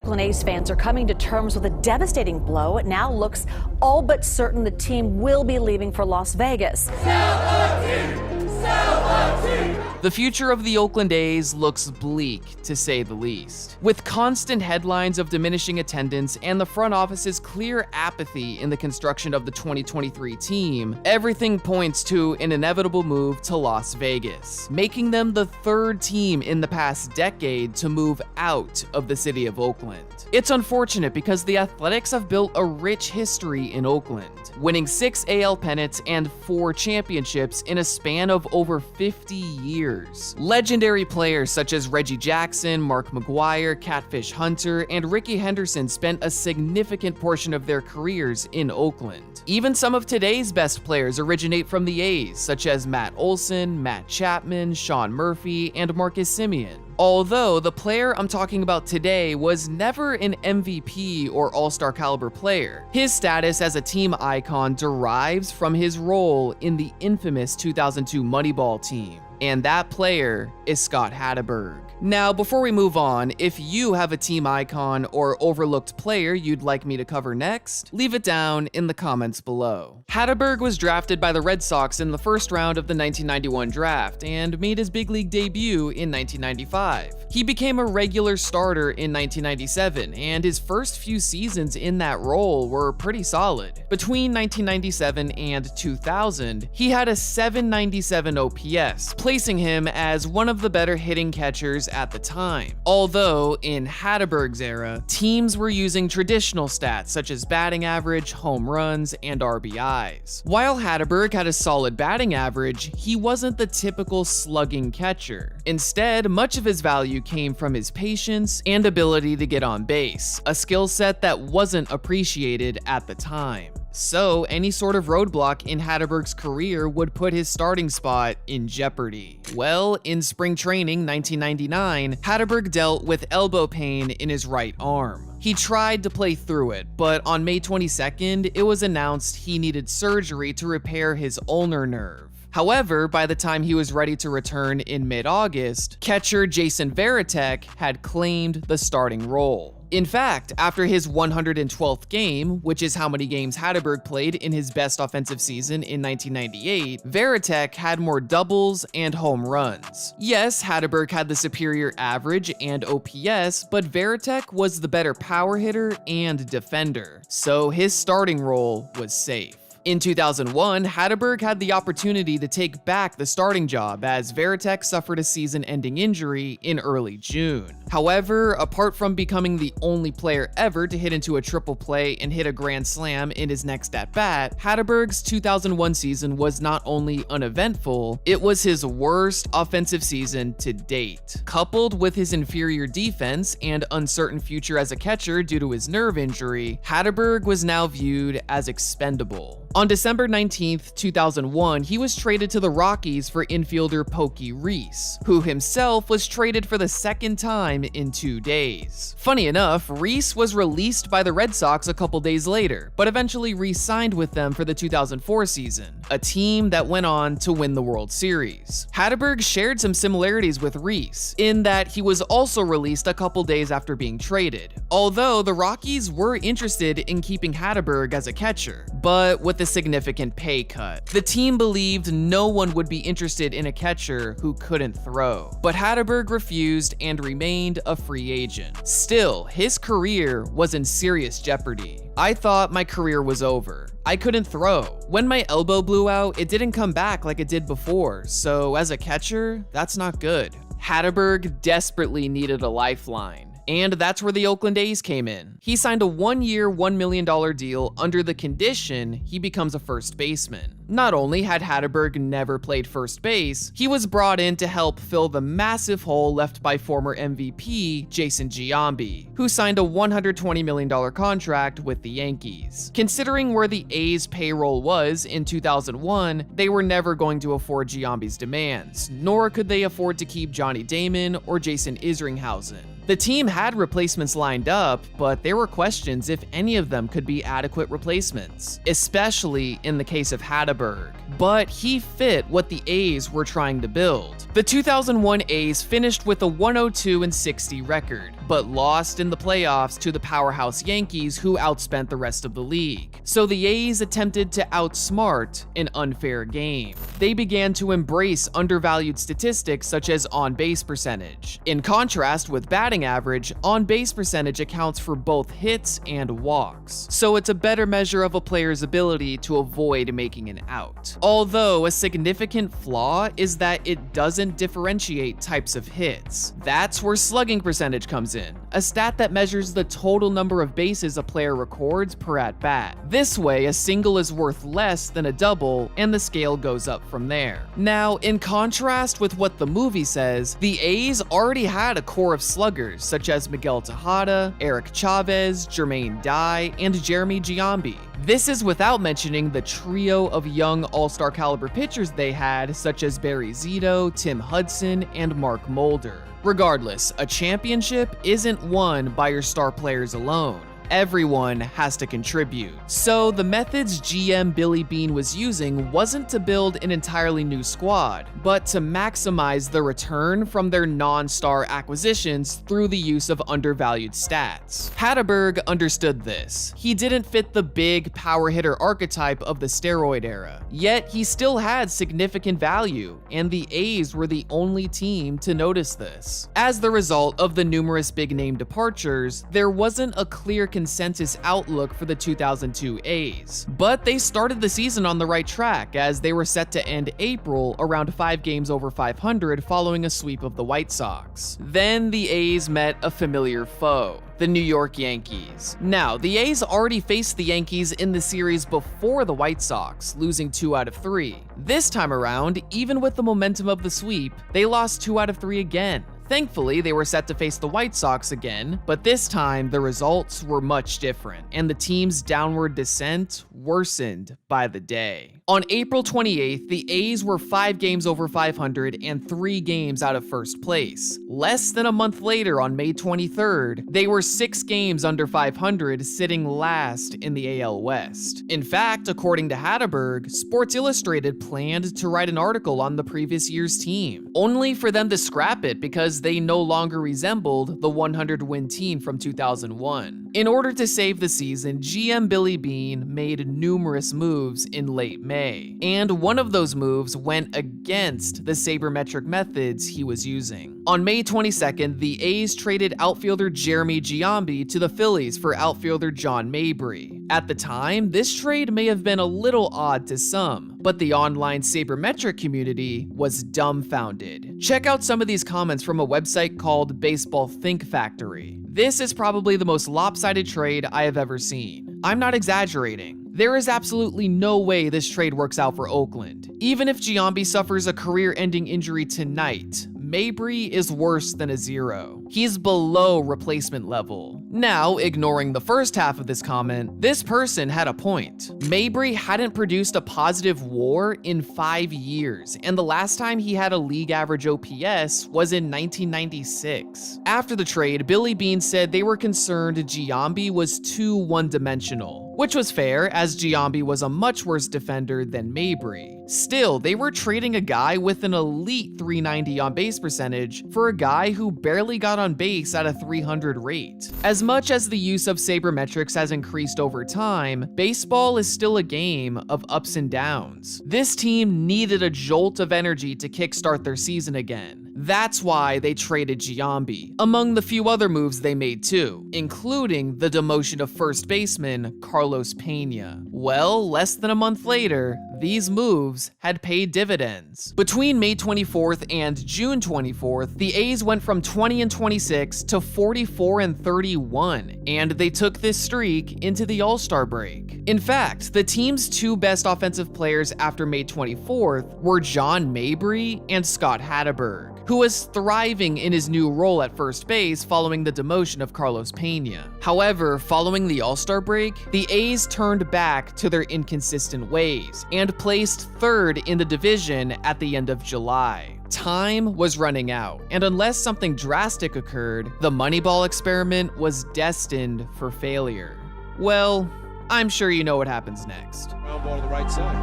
Oakland A's fans are coming to terms with a devastating blow. It now looks all but certain the team will be leaving for Las Vegas. Sell our team! Sell our team! The future of the Oakland A's looks bleak, to say the least. With constant headlines of diminishing attendance and the front office's clear apathy in the construction of the 2023 team, everything points to an inevitable move to Las Vegas, making them the third team in the past decade to move out of the city of Oakland. It's unfortunate because the Athletics have built a rich history in Oakland, winning 6 AL pennants and 4 championships in a span of over 50 years. Legendary players such as Reggie Jackson, Mark McGwire, Catfish Hunter, and Rickey Henderson spent a significant portion of their careers in Oakland. Even some of today's best players originate from the A's, such as Matt Olson, Matt Chapman, Sean Murphy, and Marcus Semien. Although the player I'm talking about today was never an MVP or all-star caliber player, his status as a team icon derives from his role in the infamous 2002 Moneyball team. And that player is Scott Hatteberg. Now, before we move on, if you have a team icon or overlooked player you'd like me to cover next, leave it down in the comments below. Hatteberg was drafted by the Red Sox in the first round of the 1991 draft and made his big league debut in 1995. He became a regular starter in 1997, and his first few seasons in that role were pretty solid. Between 1997 and 2000, he had a 797 OPS, placing him as one of the better hitting catchers at the time. Although, in Hatteberg's era, teams were using traditional stats such as batting average, home runs, and RBIs. While Hatteberg had a solid batting average, he wasn't the typical slugging catcher. Instead, much of his value came from his patience and ability to get on base, a skill set that wasn't appreciated at the time. So, any sort of roadblock in Hatteberg's career would put his starting spot in jeopardy. Well, in spring training 1999, Hatteberg dealt with elbow pain in his right arm. He tried to play through it, but on May 22nd, it was announced he needed surgery to repair his ulnar nerve. However, by the time he was ready to return in mid-August, catcher Jason Varitek had claimed the starting role. In fact, after his 112th game, which is how many games Hatteberg played in his best offensive season in 1998, Varitek had more doubles and home runs. Yes, Hatteberg had the superior average and OPS, but Varitek was the better power hitter and defender, so his starting role was safe. In 2001, Hatteberg had the opportunity to take back the starting job as Varitek suffered a season-ending injury in early June. However, apart from becoming the only player ever to hit into a triple play and hit a grand slam in his next at-bat, Hatteberg's 2001 season was not only uneventful, it was his worst offensive season to date. Coupled with his inferior defense and uncertain future as a catcher due to his nerve injury, Hatteberg was now viewed as expendable. On December 19th, 2001, he was traded to the Rockies for infielder Pokey Reese, who himself was traded for the second time in 2 days. Funny enough, Reese was released by the Red Sox a couple days later, but eventually re-signed with them for the 2004 season, a team that went on to win the World Series. Hatteberg shared some similarities with Reese, in that he was also released a couple days after being traded, although the Rockies were interested in keeping Hatteberg as a catcher, but with the significant pay cut. The team believed no one would be interested in a catcher who couldn't throw, but Hatteberg refused and remained a free agent. Still, his career was in serious jeopardy. I thought my career was over. I couldn't throw. When my elbow blew out, it didn't come back like it did before, so as a catcher, that's not good. Hatteberg desperately needed a lifeline. And that's where the Oakland A's came in. He signed a 1-year, $1 million deal under the condition he becomes a first baseman. Not only had Hatteberg never played first base, he was brought in to help fill the massive hole left by former MVP Jason Giambi, who signed a $120 million contract with the Yankees. Considering where the A's payroll was in 2001, they were never going to afford Giambi's demands, nor could they afford to keep Johnny Damon or Jason Isringhausen. The team had replacements lined up, but there were questions if any of them could be adequate replacements, especially in the case of Hatteberg. But he fit what the A's were trying to build. The 2001 A's finished with a 102-60 record, but lost in the playoffs to the powerhouse Yankees, who outspent the rest of the league. So the A's attempted to outsmart an unfair game. They began to embrace undervalued statistics such as on-base percentage. In contrast with batting average, on-base percentage accounts for both hits and walks, so it's a better measure of a player's ability to avoid making an out. Although a significant flaw is that it doesn't differentiate types of hits. That's where slugging percentage comes in, a stat that measures the total number of bases a player records per at-bat. This way, a single is worth less than a double, and the scale goes up from there. Now, in contrast with what the movie says, the A's already had a core of sluggers such as Miguel Tejada, Eric Chavez, Jermaine Dye, and Jeremy Giambi. This is without mentioning the trio of young all-star caliber pitchers they had, such as Barry Zito, Tim Hudson, and Mark Mulder. Regardless, a championship isn't won by your star players alone. Everyone has to contribute. So the methods GM Billy Beane was using wasn't to build an entirely new squad, but to maximize the return from their non-star acquisitions through the use of undervalued stats. Hatteberg understood this. He didn't fit the big power hitter archetype of the steroid era, yet he still had significant value, and the A's were the only team to notice this. As the result of the numerous big-name departures, there wasn't a clear consensus outlook for the 2002 A's, but they started the season on the right track as they were set to end April around 5 games over 500 following a sweep of the White Sox. Then the A's met a familiar foe, the New York Yankees. Now, the A's already faced the Yankees in the series before the White Sox, losing 2 out of 3. This time around, even with the momentum of the sweep, they lost 2 out of 3 again. Thankfully, they were set to face the White Sox again, but this time the results were much different, and the team's downward descent worsened by the day. On April 28th, the A's were 5 games over 500 and 3 games out of first place. Less than a month later, on May 23rd, they were 6 games under 500, sitting last in the AL West. In fact, according to Hatteberg, Sports Illustrated planned to write an article on the previous year's team, only for them to scrap it because they no longer resembled the 100-win team from 2001. In order to save the season, GM Billy Beane made numerous moves in late May, and one of those moves went against the sabermetric methods he was using. On May 22nd, the A's traded outfielder Jeremy Giambi to the Phillies for outfielder John Mabry. At the time, this trade may have been a little odd to some, but the online sabermetric community was dumbfounded. Check out some of these comments from a website called Baseball Think Factory. This is probably the most lopsided trade I have ever seen. I'm not exaggerating. There is absolutely no way this trade works out for Oakland. Even if Giambi suffers a career-ending injury tonight, Mabry is worse than a 0. He's below replacement level. Now, ignoring the first half of this comment, this person had a point. Mabry hadn't produced a positive WAR in 5 years, and the last time he had a league average OPS was in 1996. After the trade, Billy Beane said they were concerned Giambi was too one-dimensional, which was fair as Giambi was a much worse defender than Mabry. Still, they were trading a guy with an elite 390 on-base percentage for a guy who barely got on base at a 300 rate. As much as the use of sabermetrics has increased over time, baseball is still a game of ups and downs. This team needed a jolt of energy to kickstart their season again. That's why they traded Giambi, among the few other moves they made too, including the demotion of first baseman Carlos Pena. Well, less than a month later, these moves had paid dividends. Between May 24th and June 24th, the A's went from 20-26 to 44-31, and they took this streak into the All-Star break. In fact, the team's 2 best offensive players after May 24th were John Mabry and Scott Hatteberg, who was thriving in his new role at first base following the demotion of Carlos Pena. However, following the All-Star break, the A's turned back to their inconsistent ways and placed 3rd in the division at the end of July. Time was running out, and unless something drastic occurred, the Moneyball experiment was destined for failure. Well, I'm sure you know what happens next. Ground ball to the right side.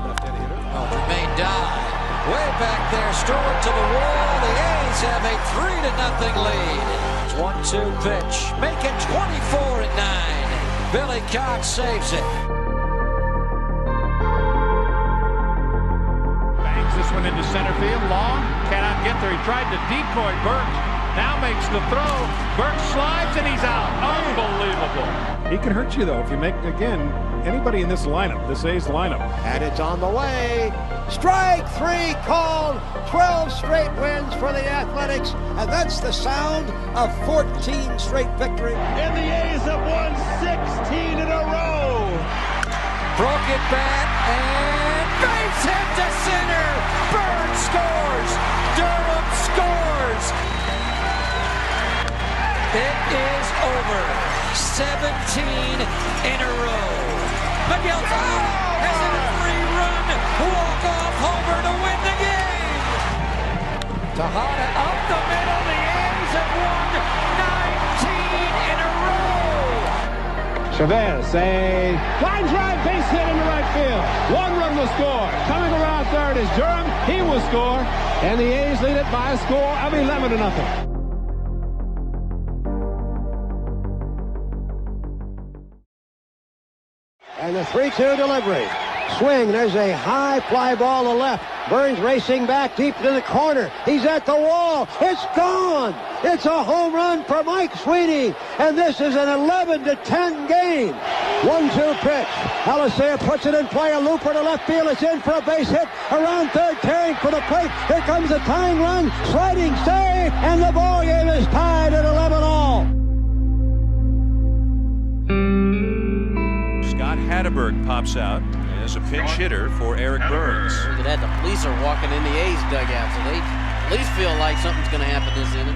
Left-handed hitter. Oh, Jermaine Dye. Way back there, Stewart to the wall. The A's have a 3-0 lead. 1-2 pitch. Make it 24-9. Billy Cox saves it. Bangs this one into center field. Long. Cannot get there. He tried to decoy Burke. Now makes the throw. Burke slides and he's out. Unbelievable. He can hurt you, though, if you make, again, anybody in this lineup, this A's lineup. And it's on the way. Strike three called. 12 straight wins for the Athletics. And that's the sound of 14 straight victories. And the A's have won 16 in a row. Broke it back and base hit to center. Burns scores. Durham scores. It is over. 17 in a row. Miguel's has a 3-run walk-off homer to win the game. Tejada up the middle. The A's have won 19 in a row. Chavez, a line drive base hit into right field. 1 run will score. Coming around third is Durham. He will score. And the A's lead it by a score of 11-0. And the 3-2 delivery. Swing. There's a high fly ball to left. Burns racing back deep to the corner. He's at the wall. It's gone. It's a home run for Mike Sweeney. And this is an 11-10 game. 1-2 pitch. Alisea puts it in play. A looper to left field. It's in for a base hit. Around third, tearing for the plate. Here comes a tying run. Sliding save. And the ball game is tied at 11-all. Scott Hatteberg pops out as a pinch hitter for Eric Burns. Look at that. The police are walking in the A's dugout, so they at least feel like something's going to happen this inning.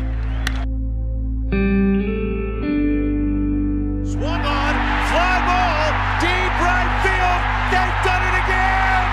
Swung on, fly ball, deep right field. They've done it again.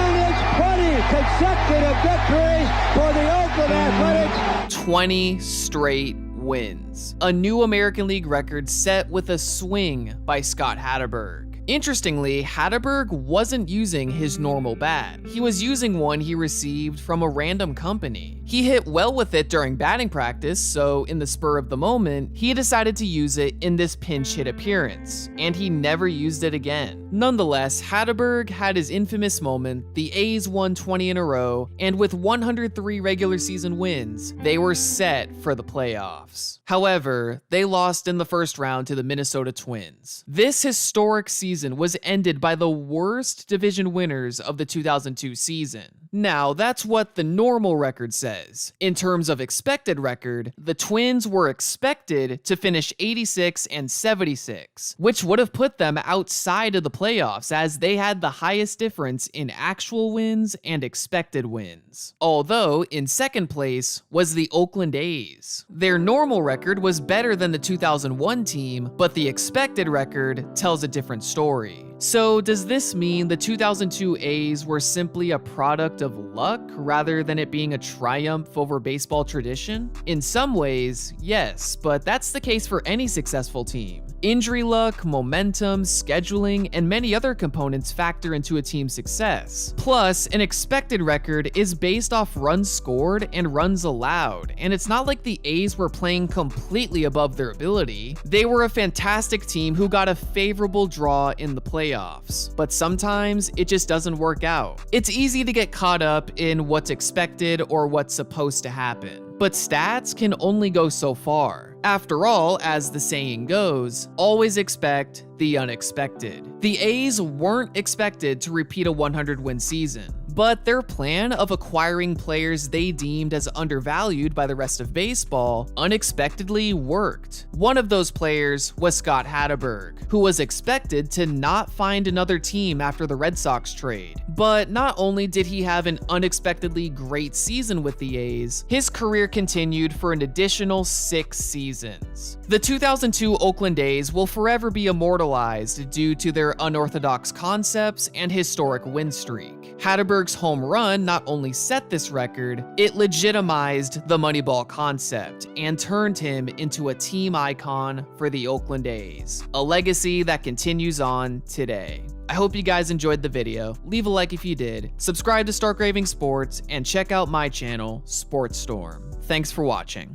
And it's 20 consecutive victories for the Oakland Athletics. 20 straight wins. A new American League record set with a swing by Scott Hatteberg. Interestingly, Hatteberg wasn't using his normal bat. He was using one he received from a random company. He hit well with it during batting practice, so in the spur of the moment, he decided to use it in this pinch hit appearance, and he never used it again. Nonetheless, Hatteberg had his infamous moment. The A's won 20 in a row, and with 103 regular season wins, they were set for the playoffs. However, they lost in the first round to the Minnesota Twins. This historic season was ended by the worst division winners of the 2002 season. Now, that's what the normal record says. In terms of expected record, the Twins were expected to finish 86 and 76, which would have put them outside of the playoffs as they had the highest difference in actual wins and expected wins. Although, in second place was the Oakland A's. Their normal record was better than the 2001 team, but the expected record tells a different story. So does this mean the 2002 A's were simply a product of luck rather than it being a triumph over baseball tradition? In some ways, yes, but that's the case for any successful team. Injury luck, momentum, scheduling, and many other components factor into a team's success. Plus, an expected record is based off runs scored and runs allowed, and it's not like the A's were playing completely above their ability. They were a fantastic team who got a favorable draw in the playoffs, but sometimes it just doesn't work out. It's easy to get caught up in what's expected or what's supposed to happen, but stats can only go so far. After all, as the saying goes, always expect the unexpected. The A's weren't expected to repeat a 100-win season, but their plan of acquiring players they deemed as undervalued by the rest of baseball unexpectedly worked. One of those players was Scott Hatteberg, who was expected to not find another team after the Red Sox trade. But not only did he have an unexpectedly great season with the A's, his career continued for an additional 6 seasons. The 2002 Oakland A's will forever be immortalized due to their unorthodox concepts and historic win streak. Hatteberg's home run not only set this record, it legitimized the Moneyball concept and turned him into a team icon for the Oakland A's, a legacy that continues on today. I hope you guys enjoyed the video. Leave a like if you did, subscribe to Raving Sports, and check out my channel, SportStorm. Thanks for watching.